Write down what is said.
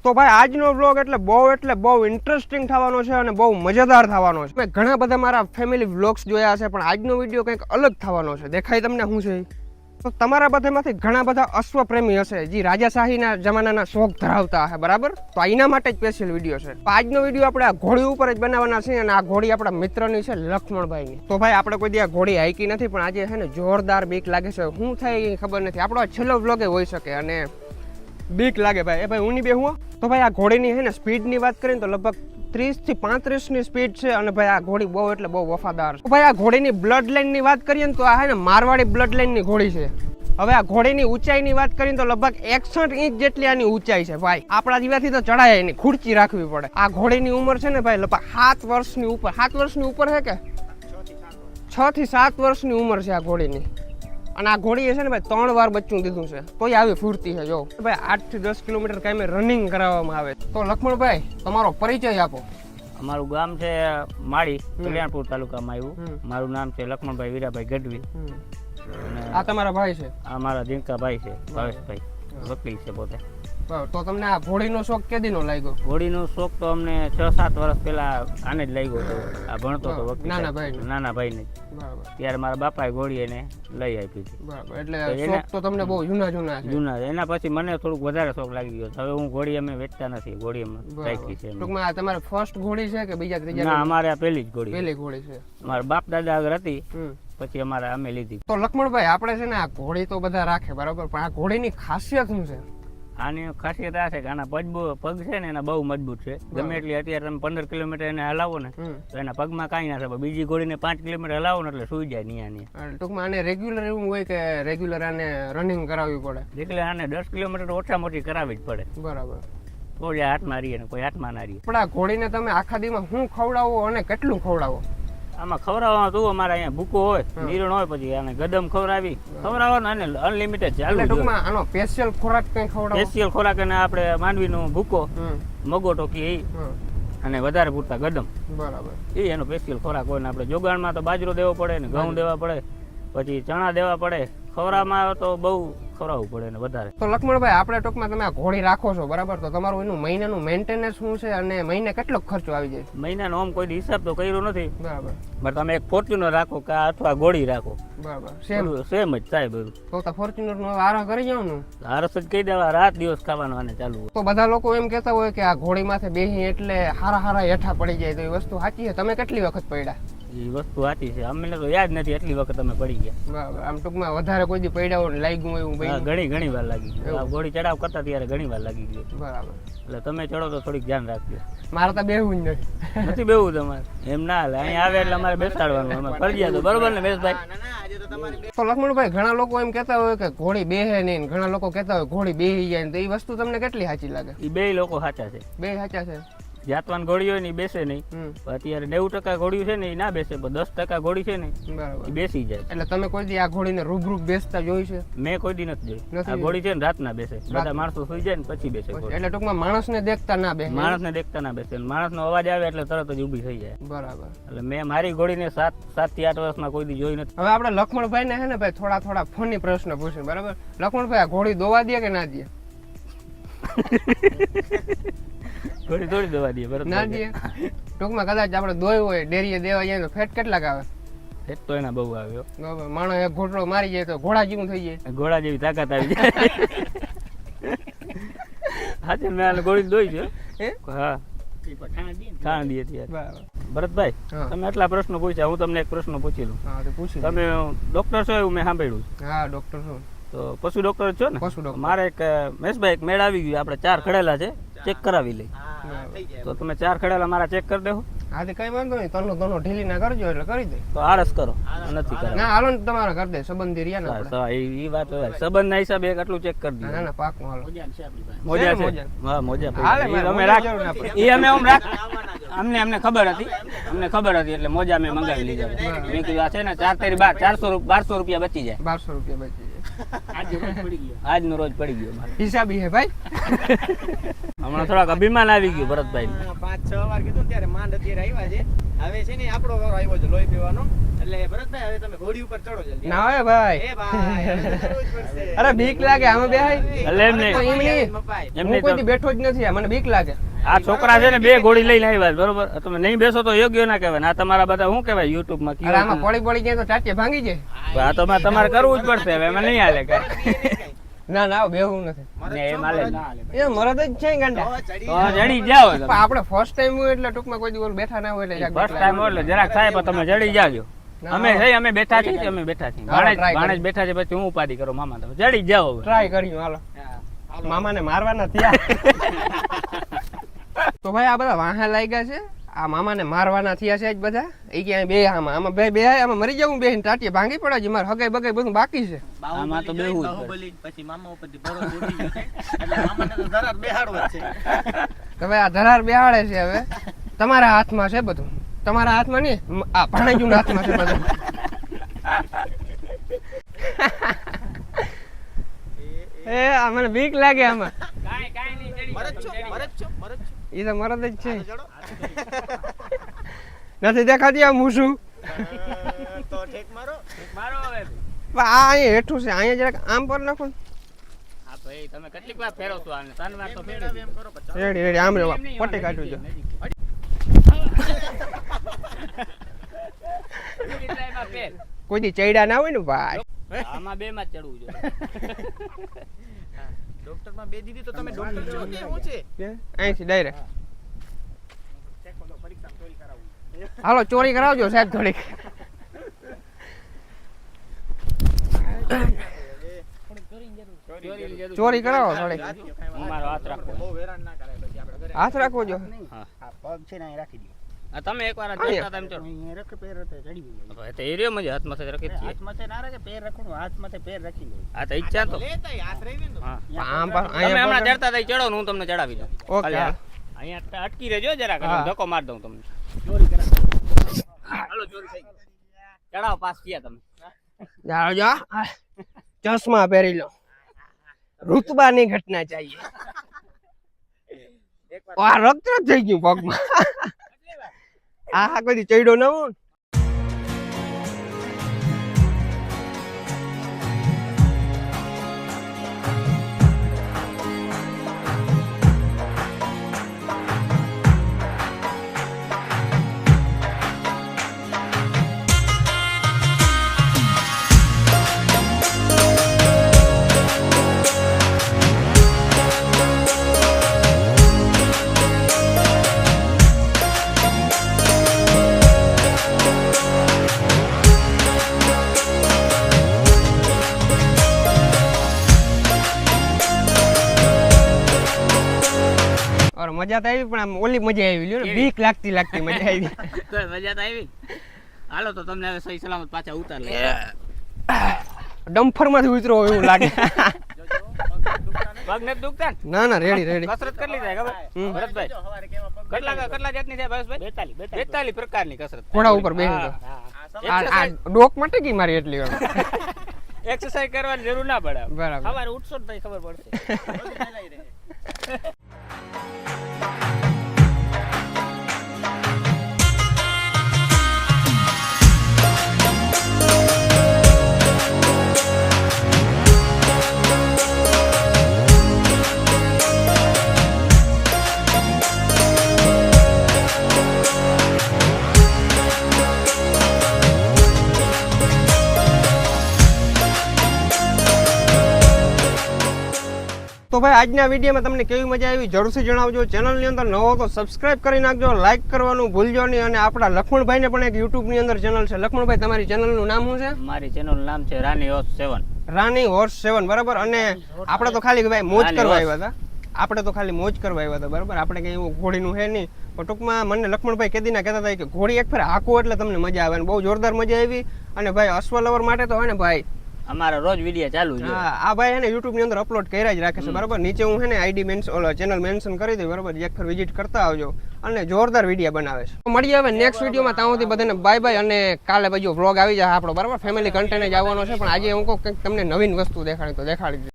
તો ભાઈ આજનો વ્લોગ એટલે બહુ ઇન્ટરેસ્ટિંગ થવાનો છે અને બહુ મજેદાર થવાનો છે. મેં ઘણા બધા મારા ફેમિલી વ્લોગ્સ જોયા છે, પણ આજનો વિડીયો કંઈક અલગ થવાનો છે. દેખાય તમને શું છે? તો તમારા બધામાંથી ઘણા બધા અશ્વપ્રેમી હશે જે રાજાશાહીના જમાનાના શોખ ધરાવતા હશે, બરાબર? તો એના માટે જ સ્પેશિયલ વિડીયો છે. તો આજનો વિડીયો આપણે આ ઘોડી ઉપર જ બનાવવાના છે અને આ ઘોડી આપણા મિત્રની છે, લક્ષ્મણભાઈની. તો ભાઈ આપણે કોઈ દી આ ઘોડી હાઈકી નથી, પણ આજે છે ને જોરદાર બીક લાગે છે. શું થાય એ ખબર નથી. આપણો આ છેલ્લો વ્લોગ હોઈ શકે અને બીક લાગે ભાઈ. એ ભાઈ હું બે હું તો ભાઈ આ ઘોડીની છે ને સ્પીડની વાત કરીએ તો લગભગ 30 થી 35 ની સ્પીડ છે અને ભાઈ આ ઘોડી બહુ વફાદાર છે. ભાઈ આ ઘોડીની બ્લડ લાઈન ની વાત કરીએ તો આ છે ને મારવાડી બ્લડ લાઈન ની ઘોડી છે. હવે આ ઘોડીની ઊંચાઈની વાત કરીએ તો લગભગ 61 ઇંચ જેટલી આની ઊંચાઈ છે ભાઈ. આપણા જીવાથી તો ચડાય એની ખુરચી રાખવી પડે. આ ઘોડીની ઉંમર છે ને ભાઈ લગભગ 7 વર્ષની ઉપર. 7 વર્ષની ઉપર છે કે 6 થી 7 વર્ષની ઉંમર છે આ ઘોડીની. અને આ ઘોડીએ છે ને ભાઈ 3 વાર બચ્ચું દીધું છે, તોય આવી ફૂરતી છે. જો ભાઈ 8 થી 10 કિલોમીટર કાયમે રનિંગ કરાવવામાં આવે. તો લક્ષ્મણભાઈ તમારો પરિચય આપો. અમારું ગામ છે માળી, કલ્યાણપુર તાલુકામાં આવ્યું. મારું નામ છે લક્ષ્મણભાઈ વીરાભાઈ ગઢવી. આ તમારા ભાઈ છે? આ મારા જીંકા ભાઈ છે, ભાવેશભાઈ, વકીલ છે પોતે. તો તમને આ ઘોડીનો શોખ કેદીનો લાગ્યો? ઘોડીનો શોખ તો અમને 6-7 વર્ષ પહેલા આને જ લાગ્યો હતો. આ ભણતો હતો વકીલ, નાના ભાઈને. ત્યારે મારા બાપાએ ઘોડી એને લઈ આપી હતી. બરાબર. એટલે શોખ તો તમને બહુ જૂના છે. એના પછી મને થોડુંક વધારે શોખ લાગી ગયો. હવે હું ઘોડી અમે વેચતા નથી, ઘોડી અમે રાખી છે. ટૂંકમાં તમારી ફર્સ્ટ ઘોડી છે કે બીજા ત્રીજા? ના, અમારે આ પહેલી જ ઘોડી. પહેલી ઘોડી છે. મારા બાપ દાદા આગળ હતી, પછી અમારે અમે લીધી. તો લક્ષ્મણભાઈ આપણે છે ને આ ઘોડી તો બધા રાખે, બરાબર, પણ આ ઘોડીની ખાસિયત શું છે? આની ખાસિયત આ છે કે આના પગ છે ને એના બહુ મજબૂત છે. ગમે એટલી અત્યારે તમે 15 કિલોમીટર એને હલાવો ને તો એના પગમાં કાંઈ ના થાય. બીજી ઘોડીને 5 કિલોમીટર હલાવો ને એટલે સુઈ જાય નિયા. ટૂંકમાં આને રેગ્યુલર એવું હોય કે રેગ્યુલર આને રનિંગ કરાવવી પડે? એટલે આને 10 કિલોમીટર ઓછામાં ઓછી કરાવવી જ પડે. બરાબર. કોઈ હાથમાં રહીએ ને કોઈ હાથમાં ના રહીએ. પણ આ ઘોડીને તમે આખા દીમાં શું ખવડાવો અને કેટલું ખવડાવો? આમાં ખવડાવવાનું તું અમારે અહીંયા ભૂકો હોય, નીરણ હોય, પછી આને ગદમ ખવડાવવાનો અને અનલિમિટેડ ચાલે. ટૂંકમાં આનો સ્પેશિયલ ખોરાક કઈ ખવડાવો? સ્પેશિયલ ખોરાક અને આપણે માંડવીનો ભૂકો, મગોટો કે અને વધારે પૂરતા ગદમ. બરાબર. એ એનો સ્પેશિયલ ખોરાક હોય ને આપણે જોગાણમાં તો બાજરો દેવો પડે ને ઘઉં દેવા પડે, પછી ચણા દેવા પડે. ખવડાવવામાં તો બહુ ખવડાવવું પડે ને વધારે. તો લક્ષ્મણભાઈ આપણે ટૂંકમાં તમે આ ઘોડી રાખો છો, બરાબર, તો તમારું એનું મહિનાનું મેન્ટેનન્સ શું છે અને મહિને કેટલો ખર્ચો આવી જાય? મહિનાનો આમ કોઈ હિસાબ તો કર્યો નથી, બરાબર, પણ તમે એક ફોર્ચ્યુનર રાખો કે અથવા ઘોડી રાખો, બરાબર, સેમ જ થાય બધું. તો ફોર્ચ્યુનર નો આરા કરી જાવ ને? આરસ જ કહી દેવા, રાત દિવસ ખાવાનું આને ચાલુ. તો બધા લોકો એમ કહેતા હોય કે આ ઘોડી માથે બેહી એટલે હારા હેઠા પડી જાય, તો એ વસ્તુ સાચી છે? તમે કેટલી વખત પડ્યા? એ વસ્તુ સાચી છે, અમને તો યાદ નથી એટલી વખત અમે પડી ગયા. બરાબર. આમ ટૂંકમાં વધારે કોઈ દી પડ્યા હોય લાગ્યું એવું? ઘણી વાર લાગી ગયું. ઘોડી ચડાવ કરતા ત્યારે ઘણી વાર લાગી ગયું. બરાબર. એટલે તમે ચડો તો થોડીક ધ્યાન રાખજો. મારે તો બેહવું જ નથી બેહવું તમારે? એમ ના હાલે, અહીંયા આવે એટલે અમારે બેસાડવાનું. અમે ફરજિયાત તો બરોબર ને મેશભાઈ? તો લક્ષ્મણભાઈ ઘણા લોકો એમ કહેતા હોય કે ઘોડી બેહે નહીં, ઘણા લોકો કહેતા હોય ઘોડી બેહી જાય, તો એ વસ્તુ તમને કેટલી સાચી લાગે? એ બે લોકો સાચા છે. બે સાચા છે. જાતવાન ઘોડી હોય ને એ બેસે નહીં. અત્યારે 90% ઘોડી છે ને એ ના બેસે, પણ 10% ઘોડી છે ને એ બેસી જાય. એટલે તમે કોઈ દી આ ઘોડીને રૂબરૂ બેસતા જોઈ છે? મેં કોઈ દી નથી જોઈ. આ ઘોડી છે ને રાત ના બેસે, બધા માણસો સુઈ જાય ને પછી બેસે. એટલે ટૂંકમાં માણસને દેખતા ના બેસે? માણસને દેખતા ના બેસે. માણસનો અવાજ આવે એટલે તરત જ ઊભી થઈ જાય. બરાબર. એટલે મેં મારી ઘોડીને 7 થી 8 વર્ષમાં કોઈ દી જોઈ નથી. હવે આપણે લક્ષ્મણભાઈ ને છે ને ભાઈ થોડા ફની પ્રશ્ન પૂછે, બરાબર? લક્ષ્મણભાઈ આ ઘોડી દોવા દે કે ના દે? ઘોડી થોડી દવા દે, બરાબર? ના દે. ટૂંકમાં કદાચ આપણે દોય હોય ડેરીએ દેવા જાય તો ફેટ કેટલાક આવે? ફેટ તો એના બહુ આવ્યો. બરાબર. માણસ એક ઘોટડો મારી જાય તો ઘોડા જેવું થઈ જાય? ઘોડા જેવી તાકાત આવી જાય. હાચે મેં ઘોડી દોઈ છે. હા, ખાણ દે ત્યારે. ભરતભાઈ, તમે આટલા પ્રશ્નો પૂછ્યા, હું તમને એક પ્રશ્ન પૂછી લઉં. તમે ડોક્ટર છો એવું મેં સાંભળ્યું? હા, ડોક્ટર છું. તો પશુ ડોક્ટર છો ને? પશુ ડોક્ટર. મારે એક મેશભાઈ એક મેળ આવી ગયું, આપણે 4 ખડેલા છે, ચેક કરાવી લઈ. તો તમે 4 ખડેલા મારા ચેક કરી દેવો? હા, કઈ વાંધો નહીં, તનો ઢીલી ના કરજો એટલે કરી દે. તો આળસ કરો, નથી કરે. ના, હાલો ને તમારે કરી દે, સંબંધી રહ્યા ને. એ વાત હોય, સંબંધ ના હિસાબે આટલું ચેક કરી દે. ના ના, પાકમાં હાલો. મોજા છે? હા, મોજા અમે રાખ. એ અમે આમ રાખ. અમને ખબર હતી એટલે મોજા મેં મંગાવી લીધા. મેં કીધું આ છે ને 4 તેરી 1200 રૂપિયા બચી જાય. 1200 રૂપિયા બચી જાય. આજનો રોજ પડી ગયો મારે. હિસાબી હે ભાઈ. હમણાં થોડાક અભિમાન આવી ગયું ભરતભાઈ. 5-6 વાર કીધું ત્યારે માંડ અત્યારે આવ્યા છે. હવે છે ને આપણો વારો આવ્યો છે લોહી પીવાનો. એટલે ભરતભાઈ હવે તમે ઘોડી ઉપર ચડો જલ્દી. ના હોય ભાઈ. એ ભાઈ હવે તો ચડવું જ પડશે. અરે બીક લાગે આમાં બેહાય. એટલે એમ નહીં. તો એમ નહીં. મપાય. એમ હું નહીં કોઈથી તો બેઠો જ નથી, આ મને બીક લાગે. આ છોકરા છે ને 2 ઘોડી લઈને આવ્યા છે, બરોબર? તમે નહીં બેસો તો યોગ્ય ના કહેવાય ને. આ તમારા બધા શું કહેવાય YouTube માં અરે આમાં પડી જાય તો ટાટિયા ભાંગી જાય. આ તો તમારે કરવું જ પડશે, હવે એમાં નહીં હાલે કાંઈ. ના ના બેહવું નથી. ને એમ હાલે જ. એ મરદ જ છે ગાંડા. તો જડી જાઓ પણ આપણે ફર્સ્ટ ટાઈમ હોય એટલે ટૂંકમાં કોઈ દિવસ બેઠા ના હોય એટલે જરાક ફર્સ્ટ ટાઈમ એટલે જરાક થાય પણ તમે જડી જાજો. અમે બેઠા છીએ, અમે બેઠા છીએ. હાલો, try ભાણેજ બેઠા છે, પછી હું ઉપાધિ કરો મામા, તમે જડી જાઓ હવે. ટ્રાય કર્યું હાલો. મામાને મારવાના થયા. તો ભાઈ આ બધા વાહા લાગ્યા છે, આ મામાને મારવાના થયા છે જ બધા. એ ક્યાંય બે આમાં બે આમાં મરી જાવું બે ટાટિયા ભાંગી પડે છે. મારે હગાઈ બગાઈ બધું બાકી છે. આમાં તો બેહવું જ પડે. બાહુબલી પછી મામા ઉપરથી ભરોસો ઉડી ગયો છે. એટલે મામાને તો ધરાર બેહાડવો જ છે. તો ભાઈ આ ધરાર બેહાડે છે. હવે તમારા હાથમાં છે બધું. તમારા હાથમાં નહીં, આ ભાણેજુના હાથમાં છે બધું. એ આ મને બીક લાગે આમાં. કાંઈ નહીં, મરદ છો, મરદ છો, મરદ છો. એ તો મરદ જ છે. ચડો. નથી દેખાતી આ મૂછું. તો ઠેક મારો. મારો હવે. પણ આ અહીંયા હેઠું છે, અહીંયા જરાક આમ પર નાખો ને. હા ભાઈ, તમે કેટલીક વાર ફેરવશો આને? 3 વાર તો એમ ફેરવી એમ કરો પછી. રેડી રેડી આમ રેવા પટ્ટી કાઢવી જો. કોઈ દી ચૈડા ના હોય ને ભાઈ. આમાં 2 માં જ ચડવું જોઈએ. ડોક્ટરમાં બે દીધી તો તમે ડોક્ટર છો કે શું છે? અહીંથી ડાયરેક્ટ હાલો ચોરી કરાવજો સાહેબ થોડીક. ચોરી કરાવો થોડીક. મારો હાથ રાખો. બહુ હેરાન ના કરાય પછી આપણે ઘરે. હાથ રાખવો જો. હા. આ પગ છે ને અહીં રાખી દો. આ તમે એકવાર આ જોતા હતા એમ ચડો. અહીં રખ પેર રતે ચડી ગયું. હવે તો એરિયો માં જ હાથમાં જ રાખી જ છીએ. હાથ માથે ના રાખે પેર રાખું હાથ માથે પેર રાખી લો. આ તો ઈચ્છા તો. લેતાય હાથ રહી ને. હા. આમ પાછું તમે અહીંયા હમણાં પર- ચડતા હતા ઈ ચડો ને હું તમને ચડાવી દઉં. ઓકે. ખાલી અહીંયા અટકી રહેજો જરાક, હા. ધક્કો માર દઉં તમને. ચોરી કરા. હાલો ચોરી થઈ ગઈ. ચડાવો પાસ થયા તમે. જાઓ જો ચશ્મા પહેરી લો. રુતબાની ઘટના ચાહીએ. આ રક્ત થઈ ગયું પગમાં. આ કોઈ દી ચડ્યો ન હોય. और મજા તો આવી પણ આમ ઓલી મજા આવી લ્યો ને, બીક લાગતી લાગતી મજા આવી. તો મજા તો આવી. હાલો તો તમને હવે સહી સલામત પાછા ઉતાર લે. ડમ્ફર માંથી ઉતરો એવું લાગે. પગ નથી દુખતા ને? ના ના રેડી રેડી. કસરત કેટલી થાય ખબર? હમ. ભરતભાઈ સવારે કેવા પગ કેટલા જાતની થાય ભાવેશભાઈ? 42 પ્રકારની કસરત. ઘોડા ઉપર બેસી તો. આ ડોક માટે કી મારી એટલી વાર. એક્સરસાઇઝ કરવાની જરૂર ના પડે. બરાબર. સવારે ઉઠશો ને તો ખબર પડશે. ફેલાઈ રહે. તો ભાઈ આજના વિડીયોમાં તમને કેવી મજા આવી જરૂરથી જણાવજો. ચેનલની અંદર નવો તો સબસ્ક્રાઇબ કરી નાખજો, લાઈક કરવાનું ભૂલજો નહીં. અને આપણા લક્ષ્મણભાઈને પણ એક યુટ્યુબની અંદર ચેનલ છે. લક્ષ્મણભાઈ તમારી ચેનલનું નામ શું છે? મારી ચેનલનું નામ છે રાની હોસ 7. રાની હોર્સ 7 બરાબર. અને આપણે તો ખાલી ભાઈ મોજ રાની કરવા હોર્સ. આવ્યા હતા. આપણે તો ખાલી મોજ કરવા આવ્યા હતા બરાબર. આપણે કઈ એવું ઘોડીનું હે નહીં. પણ ટૂંકમાં મને લક્ષ્મણભાઈ કેદીના કહેતા હતા કે ઘોડી એક ફેર હાંકો એટલે તમને મજા આવે. અને બહુ જોરદાર મજા આવી. અને ભાઈ અશ્વ લવર માટે તો હોય ને ભાઈ, અમારા રોજ વિડીયો ચાલુ છે. હા આ ભાઈ હે ને YouTube ની અંદર અપલોડ કર્યા જ રાખે છે બરાબર. નીચે હું હે ને આઈડી ચેનલ મેન્શન કરી દઉં બરાબર. એક ફર વિઝિટ કરતા આવજો. અને જોરદાર વિડીયો બનાવે છે. તો મળીએ હવે નેક્સ્ટ વિડીયોમાં. ત્યાં સુધી બધાને બાય બાય. અને કાલે બાજુ વ્લોગ આવી જાય આપણો બરાબર. ફેમિલી કન્ટેન્ટ જ આવવાનો છે. પણ આજે હું કહું કંઈક તમને નવીન વસ્તુ દેખાડી તો દેખાડી.